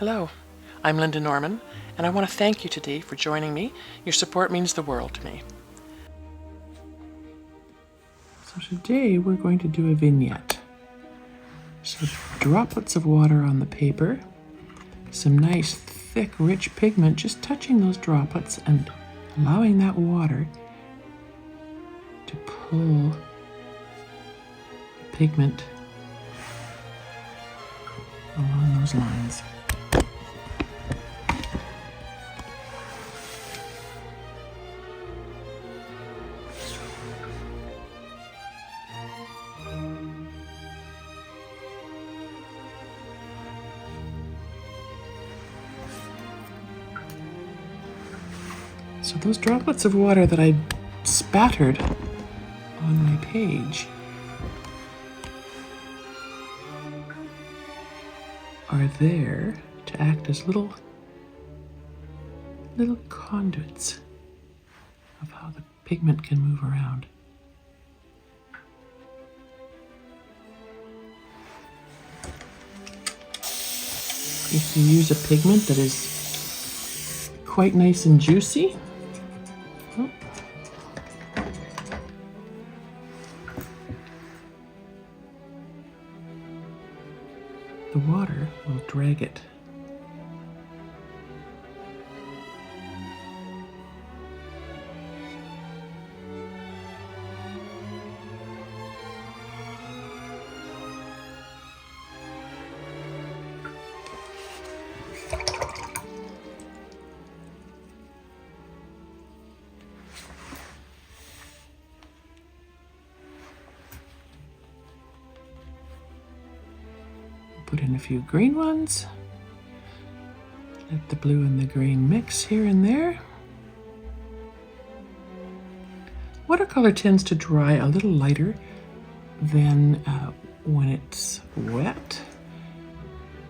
Hello, I'm Lynda Norman, and I want to thank you today for joining me. Your support means the world to me. So today we're going to do a vignette. So droplets of water on the paper, some nice thick rich pigment, just touching those droplets and allowing that water to pull the pigment along those lines. So those droplets of water that I spattered on my page are there to act as little conduits of how the pigment can move around. If you use a pigment that is quite nice and juicy, the water will drag it. Put in a few green ones. Let the blue and the green mix here and there. Watercolor tends to dry a little lighter than when it's wet.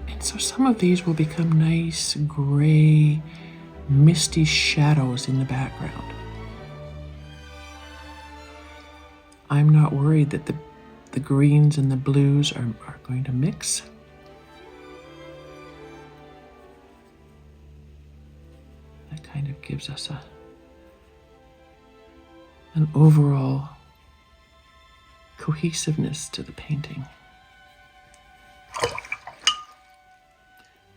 And so some of these will become nice gray, misty shadows in the background. I'm not worried that the greens and the blues are going to mix. That kind of gives us an overall cohesiveness to the painting.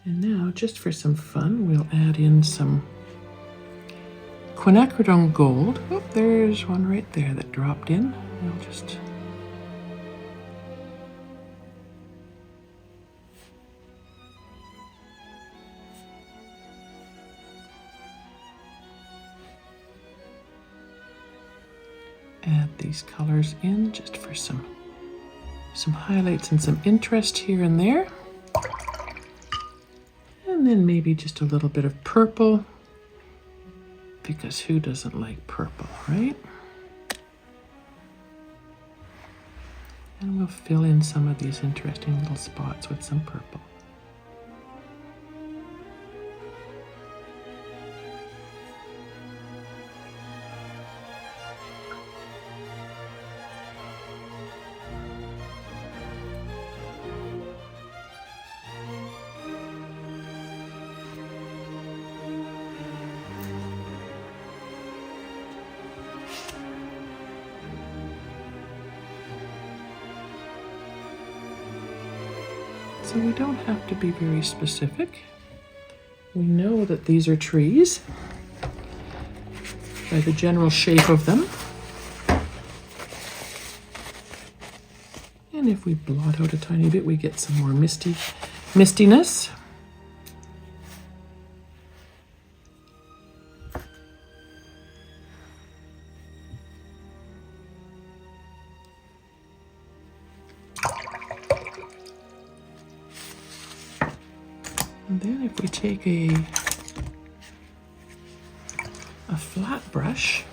And now, just for some fun, we'll add in some quinacridone gold. Oh, there's one right there that dropped in. We'll just add these colors in just for some highlights and some interest here and there. And then maybe just a little bit of purple, because who doesn't like purple, right? And we'll fill in some of these interesting little spots with some purple. So we don't have to be very specific. We know that these are trees by the general shape of them. And if we blot out a tiny bit, we get some more mistiness. And then if we take a flat brush,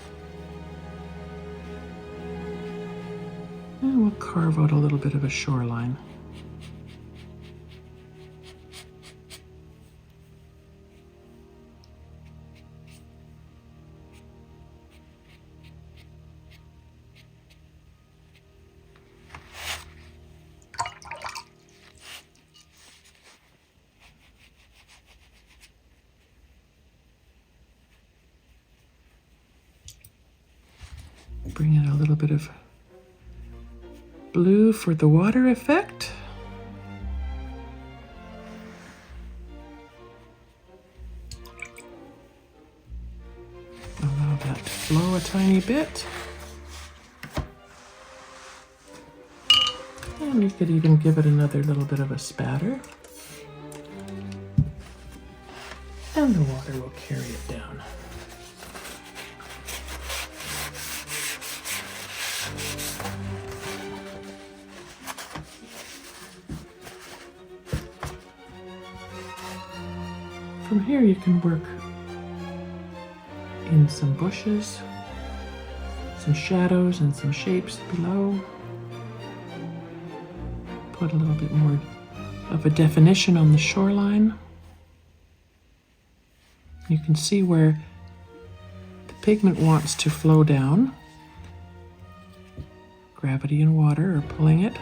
and we'll carve out a little bit of a shoreline. Bring in a little bit of blue for the water effect. Allow that to flow a tiny bit. And you could even give it another little bit of a spatter. And the water will carry it down. From here you can work in some bushes, some shadows and some shapes below. Put a little bit more of a definition on the shoreline. You can see where the pigment wants to flow down. Gravity and water are pulling it.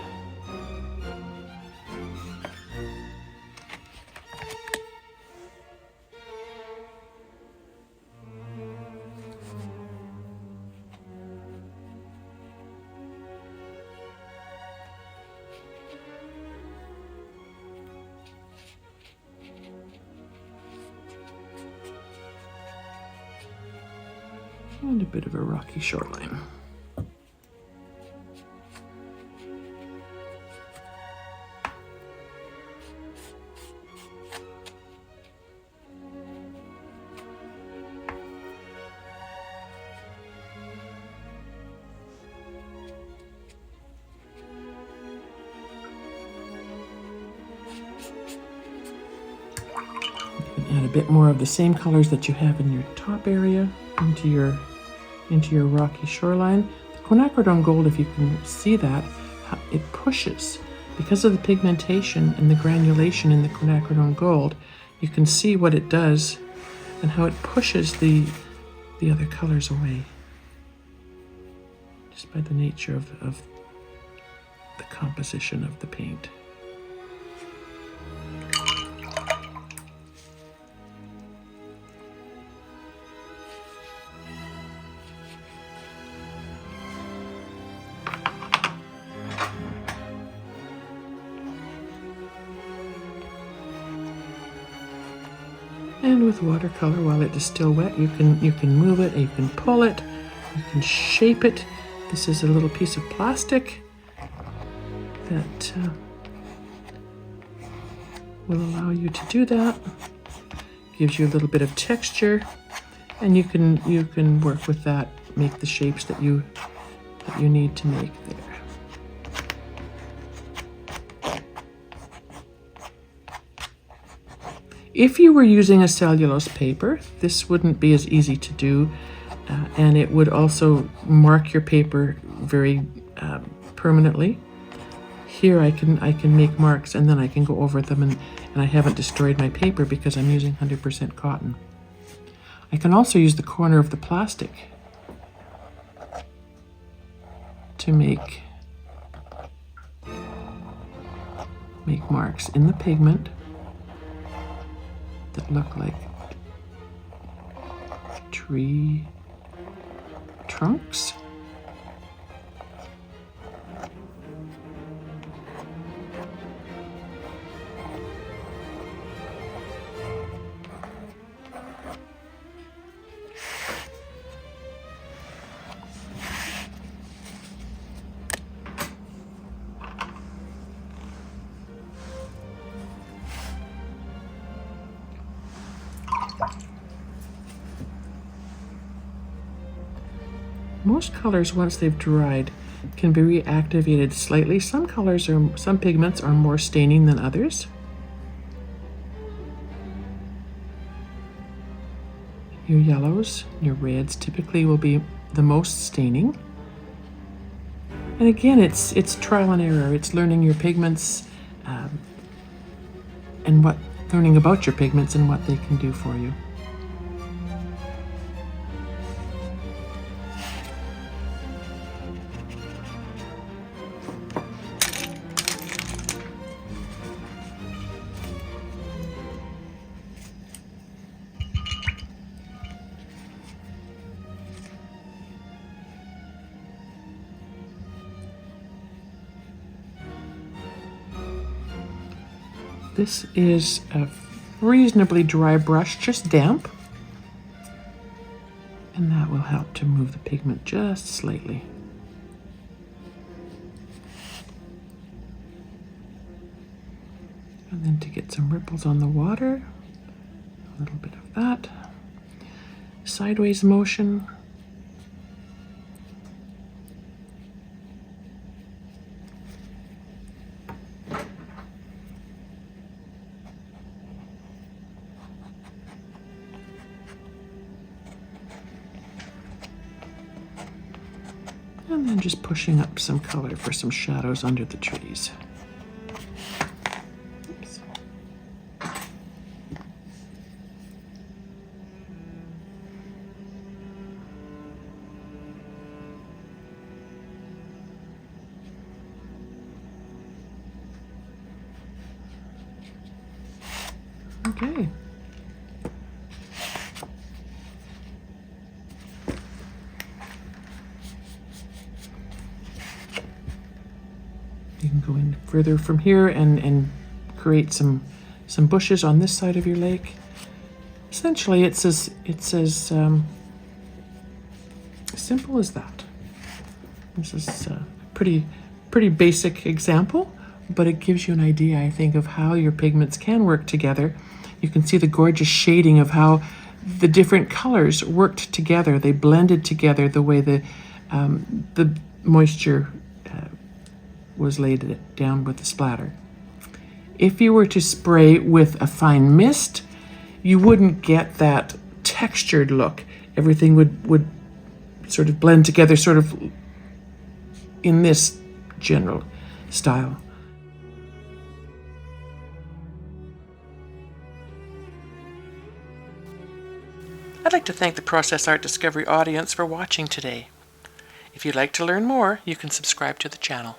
And a bit of a rocky shoreline. You can add a bit more of the same colors that you have in your top area into your rocky shoreline. The quinacridone gold, if you can see that, it pushes. Because of the pigmentation and the granulation in the quinacridone gold, you can see what it does and how it pushes the other colors away. Just by the nature of the composition of the paint. And with watercolor, while it is still wet, you can move it, you can pull it, you can shape it. This is a little piece of plastic that will allow you to do that. Gives you a little bit of texture, and you can work with that, make the shapes that you need to make there. If you were using a cellulose paper, this wouldn't be as easy to do, and it would also mark your paper very permanently. Here I can make marks and then I can go over them, and I haven't destroyed my paper because I'm using 100% cotton. I can also use the corner of the plastic to make marks in the pigment that look like tree trunks. Most colors, once they've dried, can be reactivated slightly. Some pigments are more staining than others. Your yellows, your reds typically will be the most staining. And again, it's trial and error. It's learning your pigments and learning about your pigments and what they can do for you. This is a reasonably dry brush, just damp. And that will help to move the pigment just slightly. And then to get some ripples on the water, a little bit of that. Sideways motion. And then just pushing up some color for some shadows under the trees. Oops. Okay. You can go in further from here and create some bushes on this side of your lake. Essentially, it's as simple as that. This is a pretty basic example, but it gives you an idea, I think, of how your pigments can work together. You can see the gorgeous shading of how the different colors worked together. They blended together the way the moisture was laid down with the splatter. If you were to spray with a fine mist, you wouldn't get that textured look. Everything would sort of blend together, sort of in this general style. I'd like to thank the Process Art Discovery audience for watching today. If you'd like to learn more, you can subscribe to the channel.